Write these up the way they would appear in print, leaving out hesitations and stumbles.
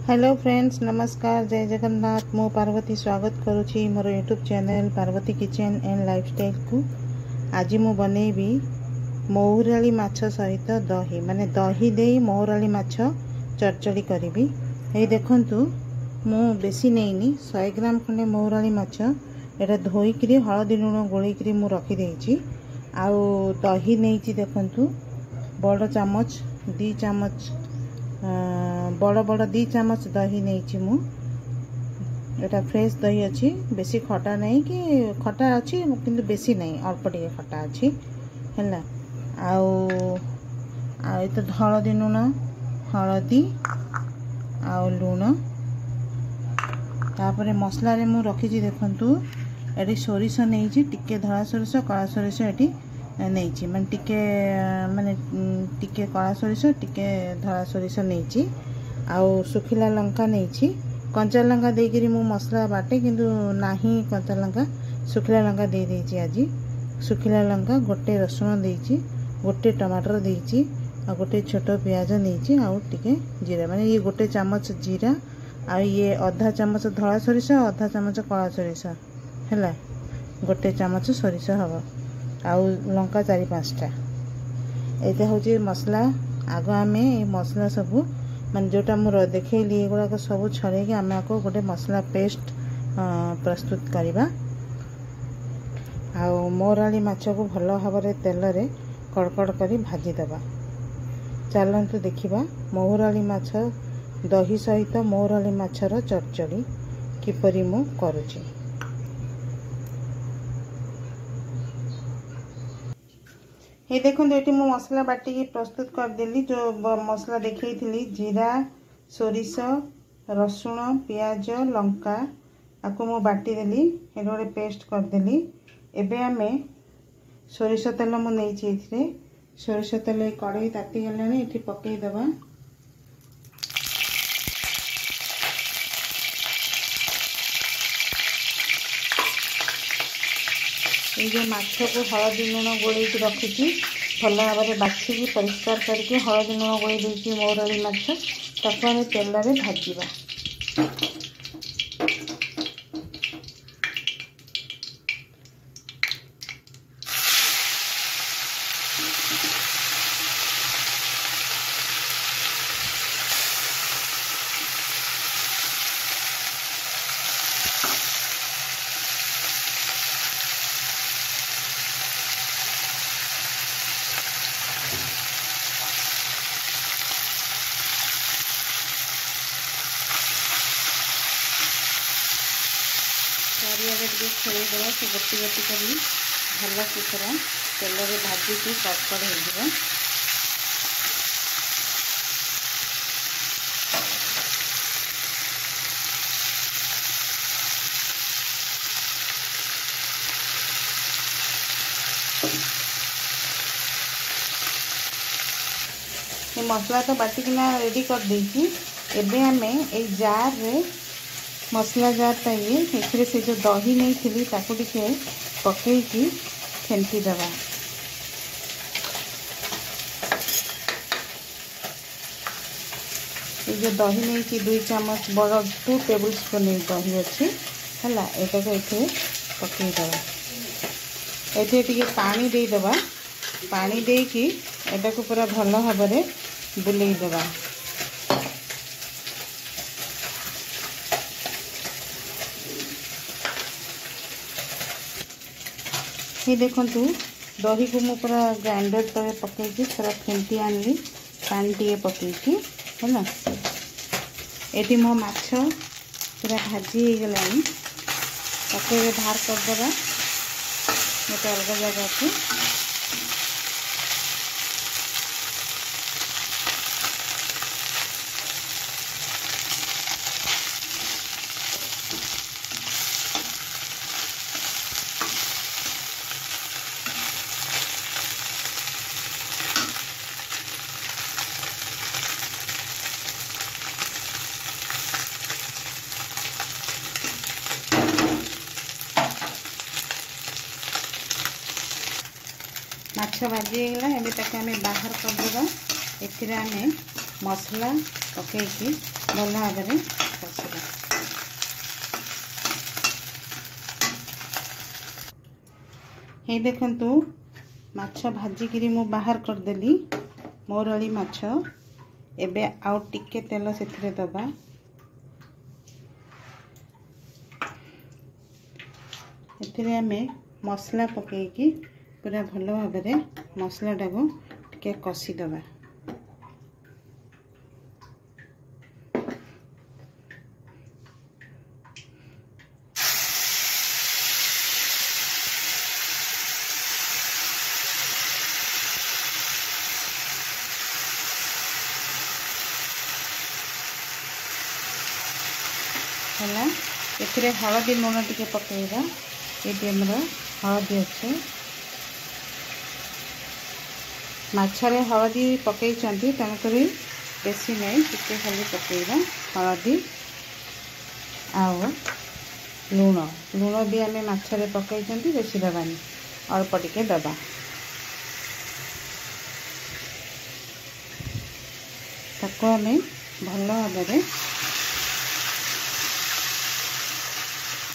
Hello friends, नमस्कार, जय जगन्नाथ। मु पार्वती स्वागत करुँची मोर YouTube channel Parvati kitchen and lifestyle को। आज मु बनैबी महुराली माछ सहित दही, माने दही दे महुराली माछ चरचड़ी करी। ये देखंतु मु बेसी नहींनी 100 ग्राम खंडे महुराली माछ एटा धोईकरी हलदी लुण गोलैकरी मु रखी देइची। आउ दही नहीं देखंतु बड़ चामच 2 चामच बड़ बड़ 2 चामच दही नहीं मु। एटा फ्रेश दही अच्छी, बेसी खटा नहीं कि खटा अच्छी किंतु बेसी नहीं, अल्प टिके खटा अच्छी हैला। आउ तो हलदी लुण, हलदी आउ लुण। तापर मसला रे मु रखी देखंतु एटी सोरिष नहीं, टिके धला सोरिष कला सोरिष एटी नहीं, माने टिके कला सोरिष टिके धला सोरिष नहीं। आउ सुखिला लंका नहीं, कंचा लंका देकरी मु मसला बाटे किंतु नाही कंचा लंका, सुखिला लंका दे देइची। आज सुखिला लंका गोटे रसुण देइची, गोटे टमाटर देइची, आ गोटे छोट प्याज नहीं, आउ टिके जीरा, माने ये गोटे चामच जीरा, आ ये आधा चामच धला सोरिष, आधा चामच कला सोरिष हैला, गोटे चामच सोरिष हबो, आउ लंका 4-5टा। एटा होची मसला। आगो आमे ए मसला सबू माने जोटा मुर देखैली एगुड़ा को सब छड़े कि आमे आको गोटे मसला पेस्ट प्रस्तुत करिबा। आउ महुराली माछ को भलो भाबरे तेल रे कड़कड़ करी भाजी दबा। चलंतु देखिबा महुराली माछ दही सहित महुराली माछर चरचड़ी किपरि मु करूची। ये देखो ये मु मसला बाटी प्रस्तुत करदेली। जो मसला देखी जीरा, सोरिष, रसुण, प्याज, लंका आपको मु बाटी देली, ये गोटे पेस्ट करदेली। एबे आमे सोरिष तेल मु नहीं, सोरिष तेल कड़ाई ताती गलानी, ये पकई दबा। ये जो माछ को हलदी लुण गोलैक रखी भल भाव में बाछिकी परिष्कार करके हलदी लुण गोलई देती महुराली माछ ताको आम तेल में भाजवा। चारिआडे टे खेलदेवा से गोटी गोटी कर भल से पूरा तेल में भाजिकी कड़कड़ हो। ये मसला तो बाटिकिना रेडी कर देइची। एबे आमे ए जार रे मसला जार पाइए एथिरे से जो दही नहीं थी ताकू टिके पकईकी फेंटी दबा। ये जो दही नहीं कि 2 चामच बड़ 2 टेबल स्पून दही अच्छी है, एटा को ये पकई दबा। ये टिके पानी दे दबा, पानी दे कि एटा को पूरा भल भाव में बुलेई दबा। ये देखंतु दही को मु पूरा ग्राइंडर तले पकईकी पूरा फेंटी आनली, पानी टे पकईकी है। ये मो माछ पूरा भाजी हो गलानी, पकईरे बाहर करदेवा गोटे अलग जगह को। माछ भाजी गला, एबे ताके आमे बाहर करदेबा। एथिरे आमे मसला पकईकी भल भाव में कषिबा। ये देखंतु माछ भाजिकी मु बाहर करदेली मौरली माछ। एबे आउ टिके तेल से दबा। एथिरे आमे मसला पकेकी पूरा भल भाव में मसलाटा को टिके कषि दबा। है एथिरे हलदी लुण टिके पकेइबा। ये हमर हलदी अच्छे माछरे हलदी पकई तेणुक बेसी नहीं टिके खाली पकेइबा हलदी आउ लुण। लुण भी आम माछरे पकई बेसी दबानी अल्प टिके दबा। ताको आम भल भाव में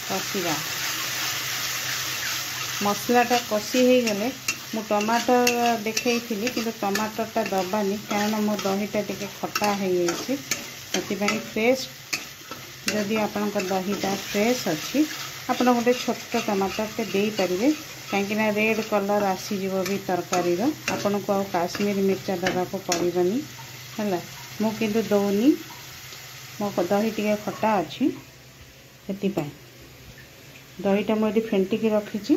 कषिबा। मसलाटा कषि हो गले मु टमाटर देखई थी कि टमाटरटा दबानी कारण मो दहीटा टिके खटा हो जाए। फ्रेश जदि आपण दहीटा फ्रेश अच्छी आप गोटे छोट टमाटरटे दे पारे कहीं रेड कलर आसीज भी तरकारी आपन को आ काश्मीर मिर्चा दबा को पड़ोनी है। मु किंतु दौनी मो दही टिके खटा अच्छी से दहीटा मुझे फेंटिकी रखी।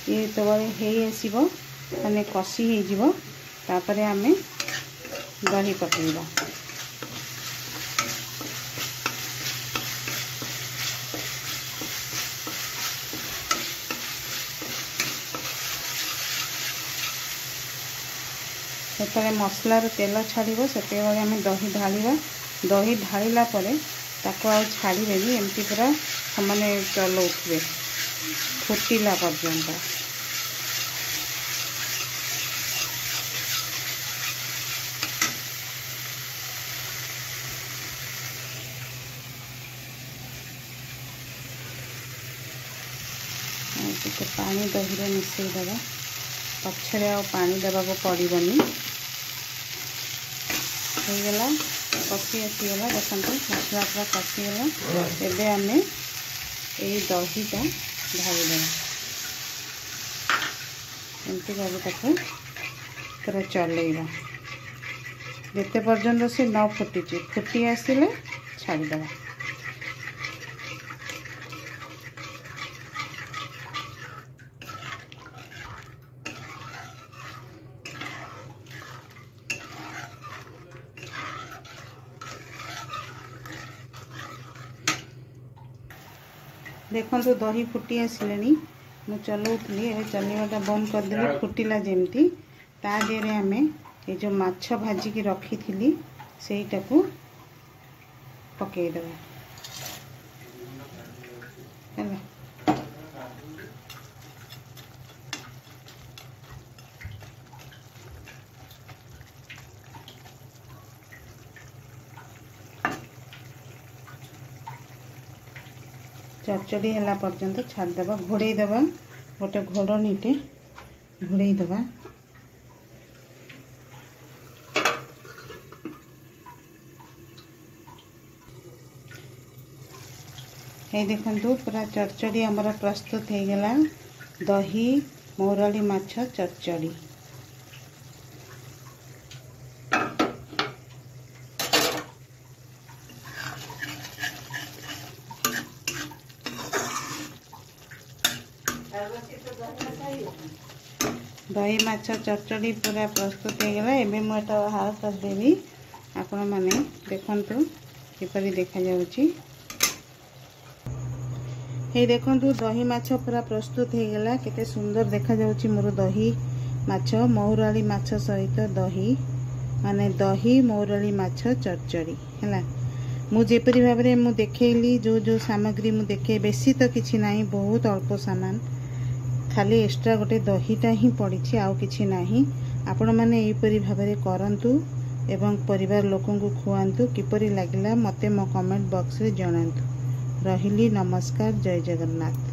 ये तो हो माने कषि होपर आम दही पकेइबा। से मसलार तेल छाड़ से आम दही ढालिबा। दही ढालिला परे ताको आ छाड़े भी एमती पूरा माने चलाउे फुटिला पर्यंत। टे पानी दही में मिसईदे पछरे आ पानी देवा को पड़ोनी। होगला कषि आसीगला देखते मसला पूरा कषिगला। एबे आमे यही दहीटा ढालीदे एमती भाव पूरा चलेगा जिते पर्यंत से न फुटी फुटी आसिले छाड़ीदे। देखो तो दही फुटी आसिले मु चलाऊली ए चलवाटा बंद करदेली फुटिला जमती ता देहरे आम ये जो माछ भाजिकी रखी थी सेटा को पकईदेवा है। चरचड़ी है पर्यंत छाड़देवा घोड़ईदेवा गोटे घोड़नीटे घोड़ईदेवा। ये देखंतु पूरा चरचड़ी आमर प्रस्तुत हो गला दही मौरली माछ चरचड़ी। दही माछ चरचड़ी पूरा प्रस्तुत हो गला। एबे मु एटा बाहर कर देबी। आपण माने देखंतु किपरि देखा जाउची। हे देखंतु दही माछ पूरा प्रस्तुत हो गला। केते सुंदर देखा जाउची मोर दही माछ मौरली माछ सहित दही माने दही मौरली माछ चरचड़ी हैला। मु जेपरि भाव में मु देखैली जो जो सामग्री मु देखे बेसी तो किछि नाही बहुत अल्प सामान खाली एक्स्ट्रा गोटे दहीटा ही पड़ी आउ किछि नाही। आपण माने एपरि भाव में करंतु एवं परिवार लोकों को खुआंतु। किपरि लागिला मते मो कमेंट बॉक्स रे जणांतु। रहिली नमस्कार। जय जगन्नाथ।